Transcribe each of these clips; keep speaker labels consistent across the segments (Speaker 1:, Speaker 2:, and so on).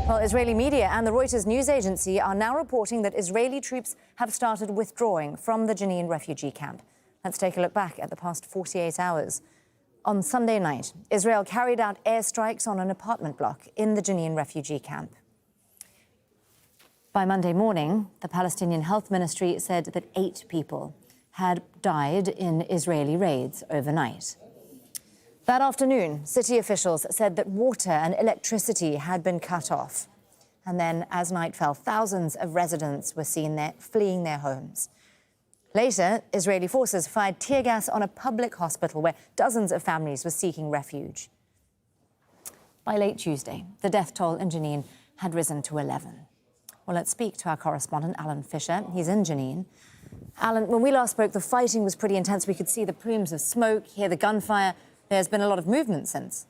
Speaker 1: Well, Israeli media and the Reuters news agency are now reporting that Israeli troops have started withdrawing from the Jenin refugee camp. Let's take a look back at the past 48 hours. On Sunday night, Israel carried out airstrikes on an apartment block in the Jenin refugee camp. By Monday morning, the Palestinian Health Ministry said that 8 people had died in Israeli raids overnight. That afternoon, city officials said that water and electricity had been cut off. And then, as night fell, thousands of residents were seen there fleeing their homes. Later, Israeli forces fired tear gas on a public hospital where dozens of families were seeking refuge. By late Tuesday, the death toll in Jenin had risen to 11. Well, let's speak to our correspondent, Alan Fisher. He's in Jenin. Alan, when we last spoke, the fighting was pretty intense. We could see the plumes of smoke, hear the gunfire. There's been a lot of movement since.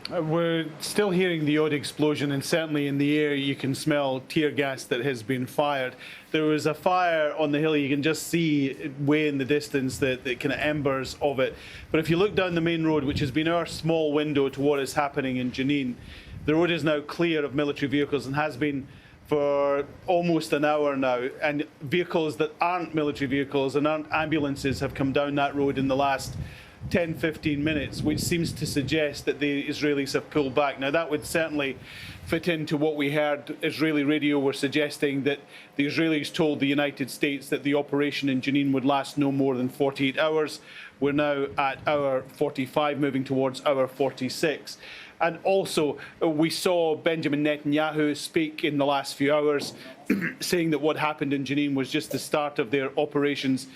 Speaker 2: We're still hearing the odd explosion, and certainly in the air you can smell tear gas that has been fired. There was a fire on the hill. You can just see way in the distance the kind of embers of it. But if you look down the main road, which has been our small window to what is happening in Jenin, the road is now clear of military vehicles and has been for almost an hour now, and vehicles that aren't military vehicles and aren't ambulances have come down that road in the last 10-15 minutes, which seems to suggest that the Israelis have pulled back. Now, that would certainly fit into what we heard. Israeli radio were suggesting that the Israelis told the United States that the operation in Jenin would last no more than 48 hours. We're now at hour 45, moving towards hour 46. And also, we saw Benjamin Netanyahu speak in the last few hours, saying that what happened in Jenin was just the start of their operations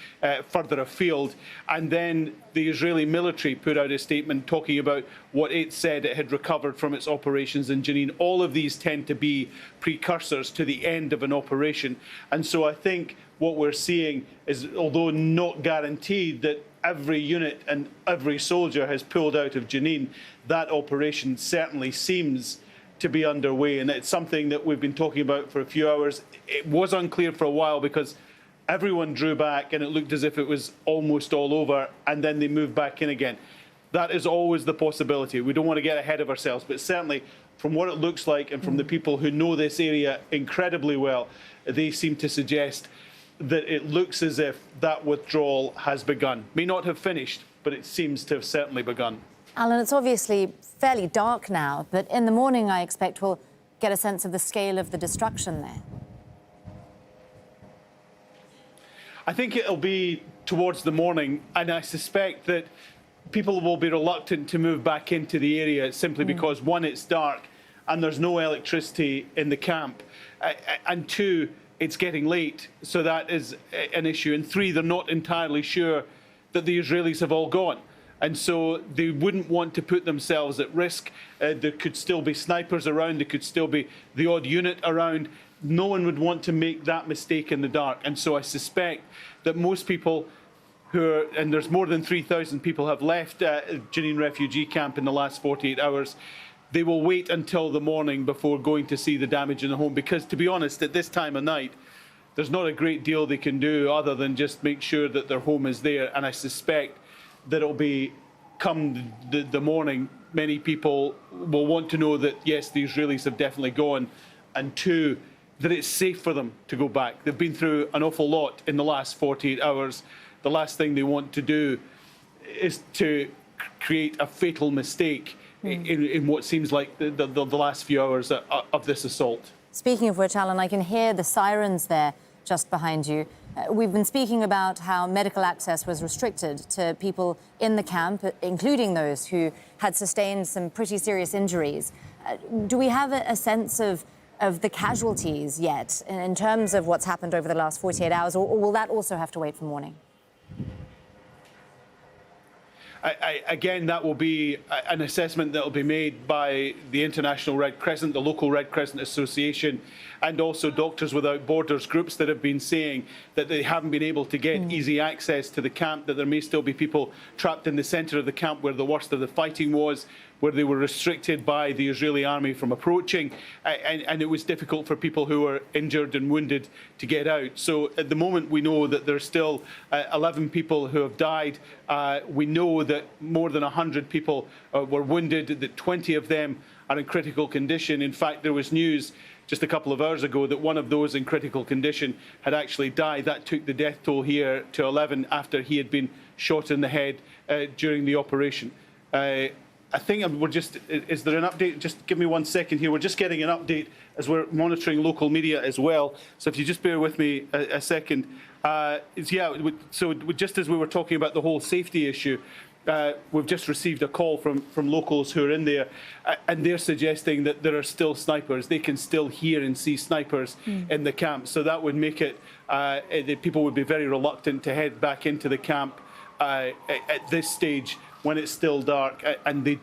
Speaker 2: further afield. And then the Israeli military put out a statement talking about what it said it had recovered from its operations in Jenin. All of these tend to be precursors to the end of an operation. And so I think what we're seeing is, although not guaranteed that every unit and every soldier has pulled out of Jenin, that operation certainly seems to be underway, and it's something that we've been talking about for a few hours. It was unclear for a while because everyone drew back and it looked as if it was almost all over, and then they moved back in again. That is always the possibility. We don't want to get ahead of ourselves, but certainly from what it looks like and from the people who know this area incredibly well, they seem to suggest that it looks as if that withdrawal has begun. May not have finished, but it seems to have certainly begun.
Speaker 1: Alan, it's obviously fairly dark now, but in the morning I expect we'll get a sense of the scale of the destruction there.
Speaker 2: I think it'll be towards the morning, and I suspect that people will be reluctant to move back into the area simply because, one, it's dark and there's no electricity in the camp, and two, it's getting late, so that is an issue. And 3, they're not entirely sure that the Israelis have all gone. And so they wouldn't want to put themselves at risk. There could still be snipers around. There could still be the odd unit around. No one would want to make that mistake in the dark. And so I suspect that most people who are, and there's more than 3,000 people have left Jenin refugee camp in the last 48 hours, they will wait until the morning before going to see the damage in the home, because, to be honest, at this time of night, there's not a great deal they can do other than just make sure that their home is there. And I suspect that it'll be, come the morning, many people will want to know that, yes, the Israelis have definitely gone, and 2, that it's safe for them to go back. They've been through an awful lot in the last 48 hours. The last thing they want to do is to create a fatal mistake in what seems like the last few hours of this assault.
Speaker 1: Speaking of which, Alan, I can hear the sirens there just behind you. We've been speaking about how medical access was restricted to people in the camp, including those who had sustained some pretty serious injuries. Do we have a sense of the casualties yet in terms of what's happened over the last 48 hours, or will that also have to wait for morning?
Speaker 2: Again, that will be an assessment that will be made by the International Red Crescent, the local Red Crescent Association, and also Doctors Without Borders groups that have been saying that they haven't been able to get easy access to the camp, that there may still be people trapped in the centre of the camp where the worst of the fighting was, where they were restricted by the Israeli army from approaching, and it was difficult for people who were injured and wounded to get out. So at the moment we know that there's still 11 people who have died. We know that more than 100 people were wounded, that 20 of them are in critical condition. In fact, there was news just a couple of hours ago that one of those in critical condition had actually died. That took the death toll here to 11 after he had been shot in the head during the operation. I think we're just, is there an update? Just give me 1 second here. We're just getting an update as we're monitoring local media as well. So if you just bear with me a second. So just as we were talking about the whole safety issue, we've just received a call from locals who are in there, and they're suggesting that there are still snipers. They can still hear and see snipers in the camp. So that would make it, people would be very reluctant to head back into the camp at this stage when it's still dark, and they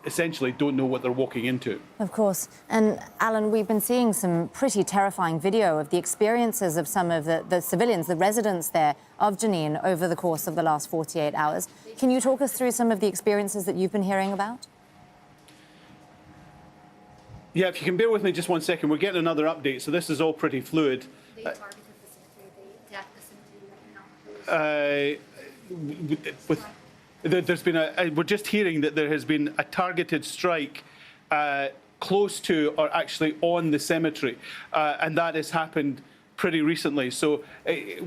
Speaker 2: essentially don't know what they're walking into.
Speaker 1: Of course. And Alan, we've been seeing some pretty terrifying video of the experiences of some of the civilians, the residents there of Jenin over the course of the last 48 hours. Can you talk us through some of the experiences that you've been hearing about?
Speaker 2: Yeah, if you can bear with me just 1 second, we're getting another update, so this is all pretty fluid.
Speaker 3: They targeted the cemetery, they attacked the cemetery right now.
Speaker 2: There's been we're just hearing that there has been a targeted strike close to or actually on the cemetery, and that has happened pretty recently. So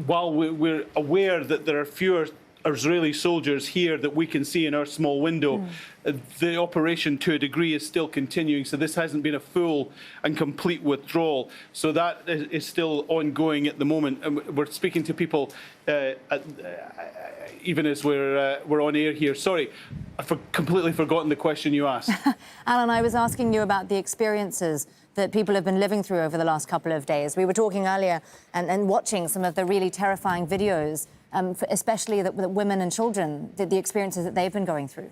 Speaker 2: while we're aware that there are fewer Israeli soldiers here that we can see in our small window, the operation to a degree is still continuing. So this hasn't been a full and complete withdrawal. So that is still ongoing at the moment. And we're speaking to people even as we're on air here. Sorry, I've completely forgotten the question you asked.
Speaker 1: Alan, I was asking you about the experiences that people have been living through over the last couple of days. We were talking earlier and watching some of the really terrifying videos, especially the women and children, the experiences that they've been going through.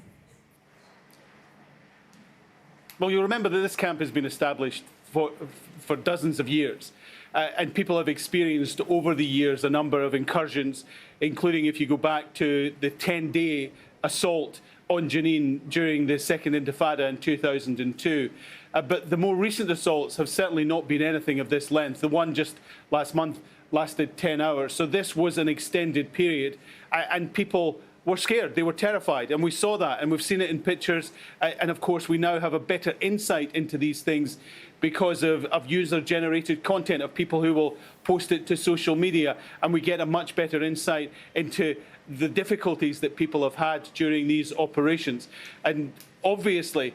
Speaker 2: Well, you'll remember that this camp has been established for dozens of years. And people have experienced over the years a number of incursions, including if you go back to the 10-day assault on Jenin during the Second Intifada in 2002. But the more recent assaults have certainly not been anything of this length. The one just last month lasted 10 hours. So this was an extended period, and people were scared. They were terrified, and we saw that, and we've seen it in pictures. And of course, we now have a better insight into these things because of user-generated content, of people who will post it to social media, and we get a much better insight into the difficulties that people have had during these operations. And obviously,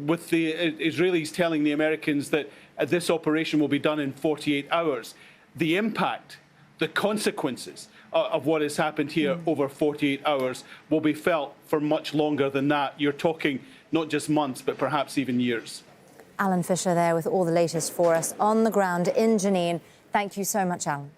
Speaker 2: with the Israelis telling the Americans that this operation will be done in 48 hours, the impact, the consequences of what has happened here over 48 hours will be felt for much longer than that. You're talking not just months, but perhaps even years.
Speaker 1: Alan Fisher there with all the latest for us on the ground in Jenin. Thank you so much, Alan.